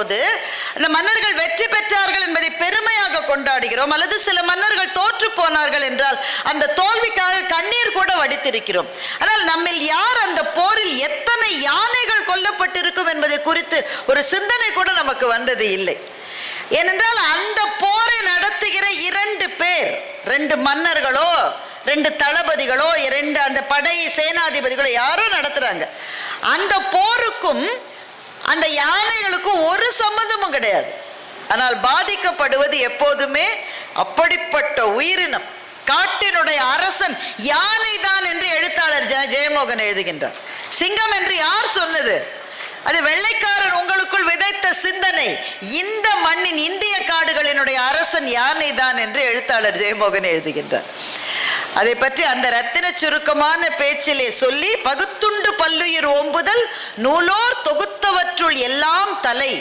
அந்த மன்னர்கள் வெற்றி பெற்றார்கள் என்பதை பெருமையாக கொண்டாடுகிறோம், அல்லது சில மன்னர்கள் தோற்று போனார்கள் என்றால் அந்த தோல்விக்காக கண்ணீர் கூட வடித்திருக்கிறோம். ஆனால் நம்மில் யார் அந்த போரில் எத்தனை யானைகள் கொல்லப்பட்டிருக்கும் என்பதை குறித்து ஒரு சிந்தனை கூட நமக்கு வந்தது இல்லை. ஏனென்றால் அந்த போரை நடத்துகிற இரண்டு பேர், ரெண்டு மன்னர்களோ ரெண்டு தளபதிகளோ ரெண்டு அந்த படை சேனாதிபதிகளோ யாரோ நடத்துறாங்க. அந்த போருக்கும் அந்த யானைகளுக்கும் ஒரு சம்பந்தமும் கிடையாது. ஆனால் பாதிக்கப்படுவது எப்போதுமே அப்படிப்பட்ட உயிரினம், காட்டினுடைய அரசன் யானை தான் என்று எழுத்தாளர் ஜெயமோகன் எழுதுகின்றார். சிங்கம் என்று யார் சொன்னது? அது வெள்ளைக்காரன் உங்களுக்குள் விதைத்த சிந்தனை. இந்த மண்ணின் இந்திய காடுகளினுடைய அரசன் யானை தான் என்று எழுத்தாளர் ஜெயமோகன் எழுதுகின்றார். அதை பற்றி அந்த ரத்தின சுருக்கமான பேச்சிலே சொல்லி, பகுத்துண்டு பல்லுயிர் ஓம்புதல் நூலோர் தொகுத்தவற்றுள் எல்லாம் தலை